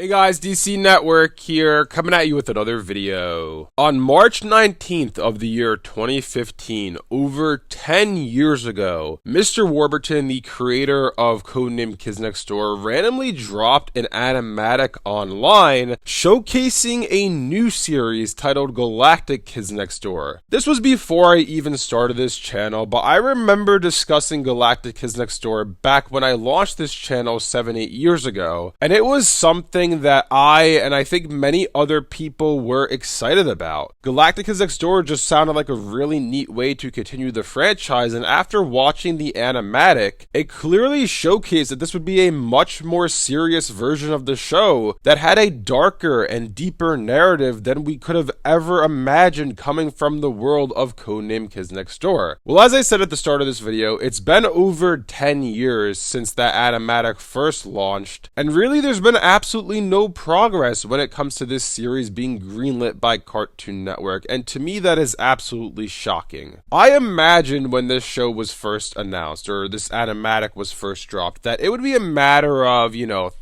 Hey guys, DC Network here, coming at you with another video. On March 19th of the year 2015, over 10 years ago, Mr. Warburton, the creator of Codename Kids Next Door, randomly dropped an animatic online showcasing a new series titled Galactic Kids Next Door. This was before I even started this channel, but I remember discussing Galactic Kids Next Door back when I launched this channel 7-8 years ago, and it was something that I and I think many other people were excited about. Galactic Kids Next Door just sounded like a really neat way to continue the franchise, and after watching the animatic, it clearly showcased that this would be a much more serious version of the show that had a darker and deeper narrative than we could have ever imagined coming from the world of Codename Kids Next Door. Well, as I said at the start of this video, it's been over 10 years since that animatic first launched, and really there's been absolutely no progress when it comes to this series being greenlit by Cartoon Network, and to me that is absolutely shocking. I imagined when this show was first announced, or this animatic was first dropped, that it would be a matter of,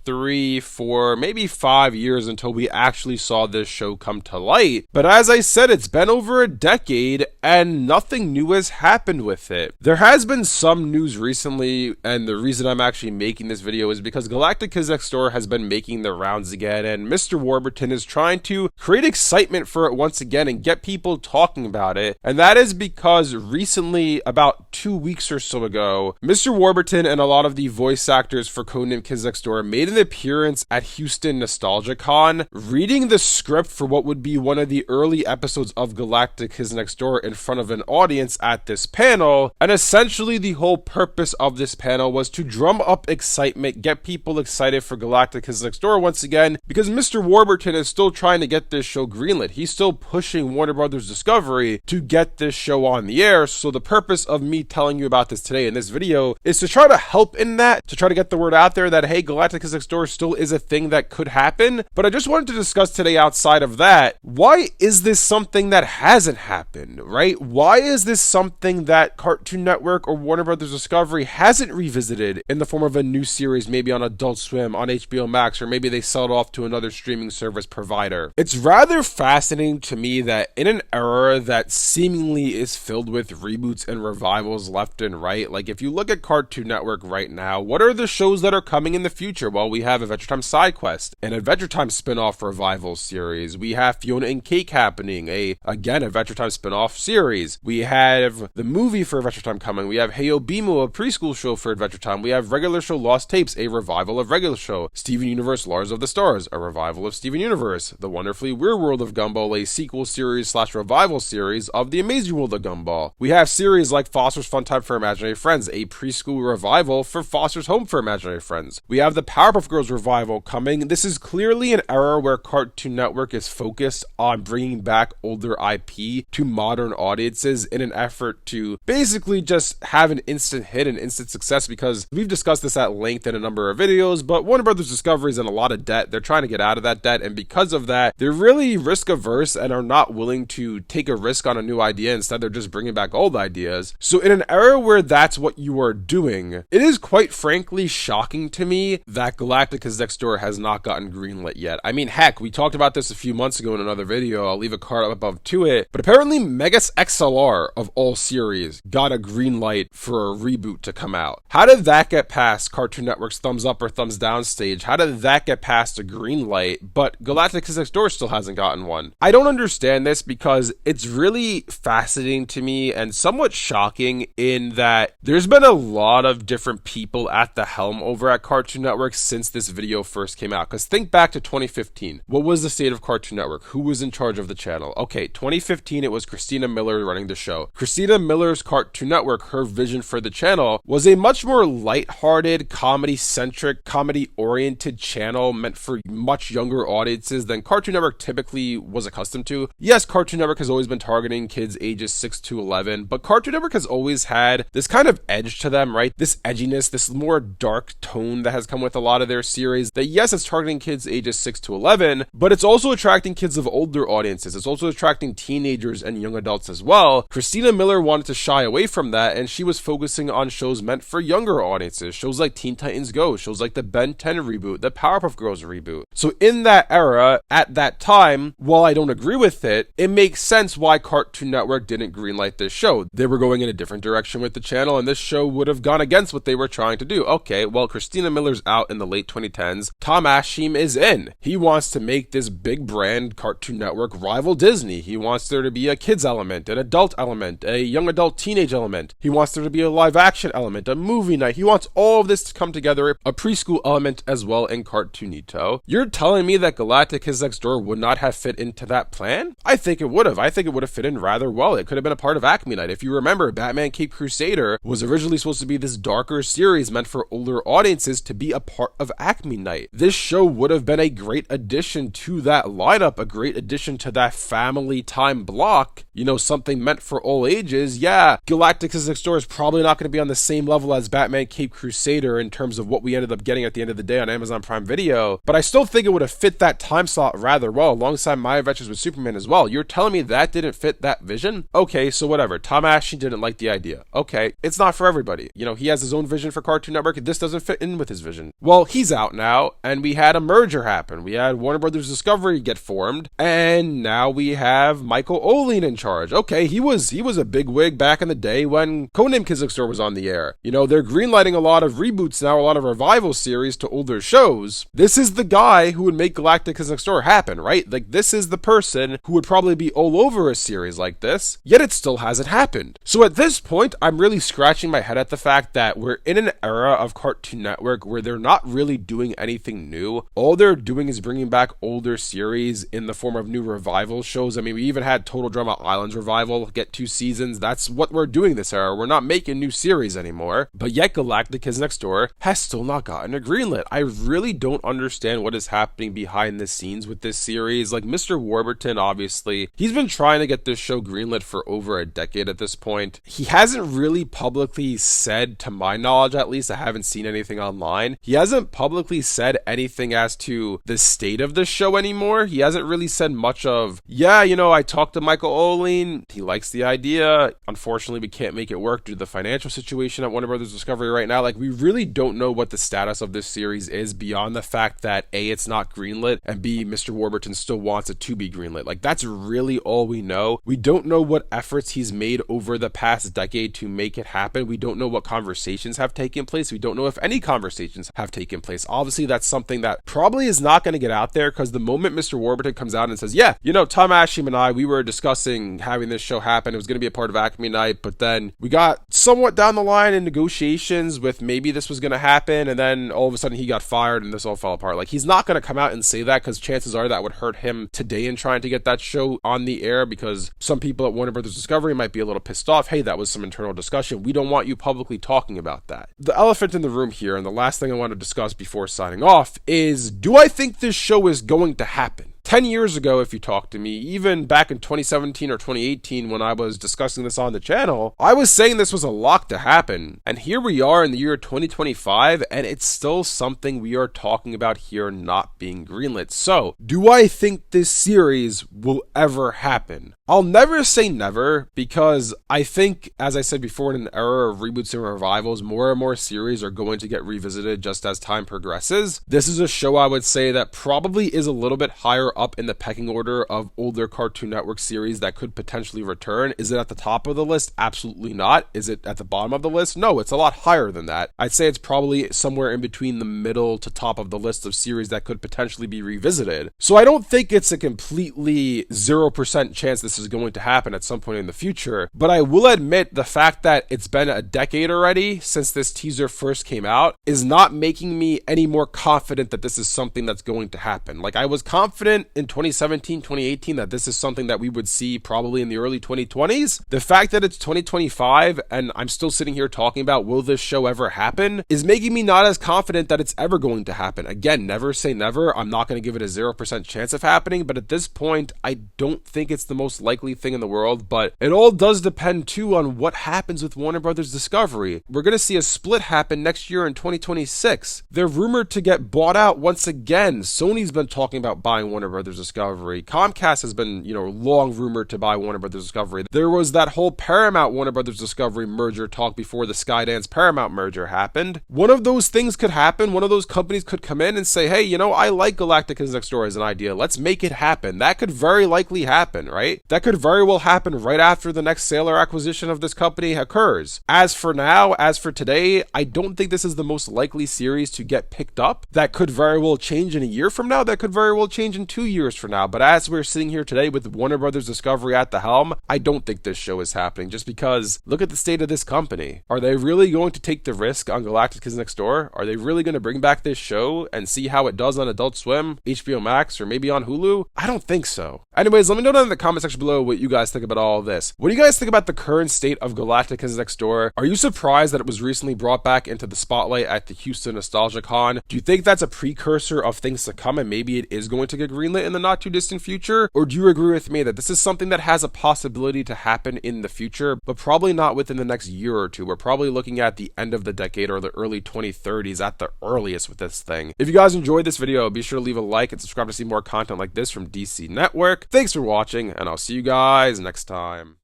3, 4, maybe 5 years until we actually saw this show come to light, but as I said, it's been over a decade and nothing new has happened with it. There has been some news recently, and the reason I'm actually making this video is because Galactic Kids Next Door has been making the rounds again, and Mr. Warburton is trying to create excitement for it once again and get people talking about it, and that is because recently, about 2 weeks or so ago, Mr. Warburton and a lot of the voice actors for Codename Kids Next Door made an appearance at Houston Nostalgia Con, reading the script for what would be one of the early episodes of Galactic Kids Next Door in front of an audience at this panel, and essentially the whole purpose of this panel was to drum up excitement, get people excited for Galactic Kids Next Door once again, because Mr. Warburton is still trying to get this show greenlit. He's still pushing Warner Brothers Discovery to get this show on the air, so the purpose of me telling you about this today in this video is to try to help in that, to try to get the word out there that, hey, Galactic Kids Next Door still is a thing that could happen. But I just wanted to discuss today, outside of that, why is this something that hasn't happened, right? Why is this something that Cartoon Network or Warner Brothers Discovery hasn't revisited in the form of a new series, maybe on Adult Swim, on HBO Max, or maybe they sell it off to another streaming service provider? It's rather fascinating to me that in an era that seemingly is filled with reboots and revivals left and right, like if you look at Cartoon Network right now, what are the shows that are coming in the future? Well, we have Adventure Time Side Quest, an Adventure Time spin-off revival series. We have Fiona and Cake happening, again, Adventure Time spin-off series. We have the movie for Adventure Time coming. We have Heyo Bimo, a preschool show for Adventure Time. We have Regular Show Lost Tapes, a revival of Regular Show. Steven Universe Lars of the Stars, a revival of Steven Universe. The Wonderfully Weird World of Gumball, a sequel series / revival series of The Amazing World of Gumball. We have series like Foster's Fun Time for Imaginary Friends, a preschool revival for Foster's Home for Imaginary Friends. We have the Powerpuff Girls revival coming. This is clearly an era where Cartoon Network is focused on bringing back older IP to modern audiences in an effort to basically just have an instant hit and instant success, because we've discussed this at length in a number of videos, but Warner Brothers Discovery is in a lot of debt. They're trying to get out of that debt, and because of that, they're really risk averse and are not willing to take a risk on a new idea. Instead, they're just bringing back old ideas. So in an era where that's what you are doing, it is quite frankly shocking to me that Galactic Kids Next Door has not gotten greenlit yet. I mean, heck, we talked about this a few months ago in another video. I'll leave a card up above to it, but apparently Megas XLR of all series got a green light for a reboot to come out. How did that get past Cartoon Network's thumbs up or thumbs down stage? How did that get past a green light, but Galactic Kids Next Door still hasn't gotten one? I don't understand this, because it's really fascinating to me and somewhat shocking in that there's been a lot of different people at the helm over at Cartoon Network since this video first came out. Because think back to 2015. What was the state of Cartoon Network? Who was in charge of the channel? Okay, 2015, it was Christina Miller running the show. Christina Miller's Cartoon Network, her vision for the channel was a much more lighthearted, comedy-centric, comedy-oriented channel meant for much younger audiences than Cartoon Network typically was accustomed to. Yes, Cartoon Network has always been targeting kids ages 6 to 11, but Cartoon Network has always had this kind of edge to them, right? This edginess, this more dark tone that has come with a lot of their series, that yes, it's targeting kids ages 6 to 11, but it's also attracting kids of older audiences. It's also attracting teenagers and young adults as well. Christina Miller wanted to shy away from that, and she was focusing on shows meant for younger audiences. Shows like Teen Titans Go, shows like the Ben 10 reboot, the Powerpuff Girls Heroes reboot. So in that era, at that time, while I don't agree with it, it makes sense why Cartoon Network didn't greenlight this show. They were going in a different direction with the channel, and this show would have gone against what they were trying to do. Okay, well, Christina Miller's out in the late 2010s. Tom Aschim is in. He wants to make this big brand Cartoon Network rival Disney. He wants there to be a kids element, an adult element, a young adult teenage element. He wants there to be a live action element, a movie night. He wants all of this to come together, a preschool element as well in Cartoonito. You're telling me that Galactic Kids Next Door would not have fit into that plan? I think it would have. I think it would have fit in rather well. It could have been a part of Acme Night. If you remember, Batman Caped Crusader was originally supposed to be this darker series meant for older audiences to be a part of Acme Night. This show would have been a great addition to that lineup, a great addition to that family time block, you know, something meant for all ages. Yeah, Galactic Kids Next Door is probably not going to be on the same level as Batman Caped Crusader in terms of what we ended up getting at the end of the day on Amazon Prime Video, but I still think it would have fit that time slot rather well alongside My Adventures with Superman as well. You're telling me that didn't fit that vision? Okay, so whatever. Tom Aschin didn't like the idea. Okay, it's not for everybody. You know, he has his own vision for Cartoon Network, and this doesn't fit in with his vision. Well, he's out now, and we had a merger happen. We had Warner Brothers Discovery get formed, and now we have Michael Oline in charge. Okay, he was a big wig back in the day when Codename Kids Next Door was on the air. You know, they're greenlighting a lot of reboots now, a lot of revival series to older shows. This is the guy who would make Galactic Kids Next Door happen, right? Like, this is the person who would probably be all over a series like this, yet it still hasn't happened. So at this point, I'm really scratching my head at the fact that we're in an era of Cartoon Network where they're not really doing anything new. All they're doing is bringing back older series in the form of new revival shows. I mean, we even had Total Drama Island's revival get 2 seasons. That's what we're doing this era. We're not making new series anymore. But yet Galactic Kids Next Door has still not gotten a greenlit. I really don't understand what is happening behind the scenes with this series. Like, Mr. Warburton, obviously, he's been trying to get this show greenlit for over a decade at this point. He hasn't really publicly said, to my knowledge at least, I haven't seen anything online, he hasn't publicly said anything as to the state of the show anymore. He hasn't really said much of, yeah, you know, I talked to Michael Oline, he likes the idea, unfortunately we can't make it work due to the financial situation at Warner Brothers Discovery right now. Like, we really don't know what the status of this series is beyond the fact that A, it's not greenlit, and B, Mr. Warburton still wants it to be greenlit. Like, that's really all we know. We don't know what efforts he's made over the past decade to make it happen. We don't know what conversations have taken place. We don't know if any conversations have taken place. Obviously, that's something that probably is not going to get out there, because the moment Mr. Warburton comes out and says, yeah, you know, Tom Aschim and I, we were discussing having this show happen. It was going to be a part of Acme Night, but then we got somewhat down the line in negotiations with maybe this was going to happen, and then all of a sudden he got fired and this all fell apart. Like, he's not going to come out and say that, because chances are that would hurt him today in trying to get that show on the air, because some people at Warner Brothers Discovery might be a little pissed off. Hey, that was some internal discussion. We don't want you publicly talking about that. The elephant in the room here, and the last thing I want to discuss before signing off, is, do I think this show is going to happen? 10 years ago, if you talked to me, even back in 2017 or 2018 when I was discussing this on the channel, I was saying this was a lock to happen. And here we are in the year 2025, and it's still something we are talking about here not being greenlit. So, do I think this series will ever happen? I'll never say never, because I think, as I said before, in an era of reboots and revivals, more and more series are going to get revisited just as time progresses. This is a show I would say that probably is a little bit higher up in the pecking order of older Cartoon Network series that could potentially return. Is it at the top of the list? Absolutely not. Is it at the bottom of the list? No, it's a lot higher than that. I'd say it's probably somewhere in between the middle to top of the list of series that could potentially be revisited. So I don't think it's a completely 0% chance this is going to happen at some point in the future, but I will admit the fact that it's been a decade already since this teaser first came out is not making me any more confident that this is something that's going to happen. Like, I was confident in 2017, 2018 that this is something that we would see probably in the early 2020s. The fact that it's 2025 and I'm still sitting here talking about will this show ever happen is making me not as confident that it's ever going to happen. Again, never say never. I'm not going to give it a 0% chance of happening, but at this point, I don't think it's the most likely thing in the world, but it all does depend too on what happens with Warner Brothers Discovery. We're going to see a split happen next year in 2026. They're rumored to get bought out once again. Sony's been talking about buying Warner Brothers Brothers Discovery. Comcast has been, long rumored to buy Warner Brothers Discovery. There was that whole Paramount Warner Brothers Discovery merger talk before the Skydance Paramount merger happened. One of those things could happen. One of those companies could come in and say, hey, I like Galactic Kids Next Door as an idea. Let's make it happen. That could very likely happen, right? That could very well happen right after the next sale or acquisition of this company occurs. As for now, as for today, I don't think this is the most likely series to get picked up. That could very well change in a year from now. That could very well change in 2 years from now. But as we're sitting here today with Warner Brothers Discovery at the helm, I don't think this show is happening just because look at the state of this company. Are they really going to take the risk on Galactic Kids Next Door? Are they really going to bring back this show and see how it does on Adult Swim, HBO Max, or maybe on Hulu? I don't think so. Anyways, let me know down in the comment section below what you guys think about all of this. What do you guys think about the current state of Galactic Kids Next Door? Are you surprised that it was recently brought back into the spotlight at the Houston Nostalgia Con? Do you think that's a precursor of things to come and maybe it is going to get greenlit in the not too distant future? Or do you agree with me that this is something that has a possibility to happen in the future, but probably not within the next year or two? We're probably looking at the end of the decade or the early 2030s at the earliest with this thing. If you guys enjoyed this video, be sure to leave a like and subscribe to see more content like this from DC Network. Thanks for watching, and I'll see you guys next time.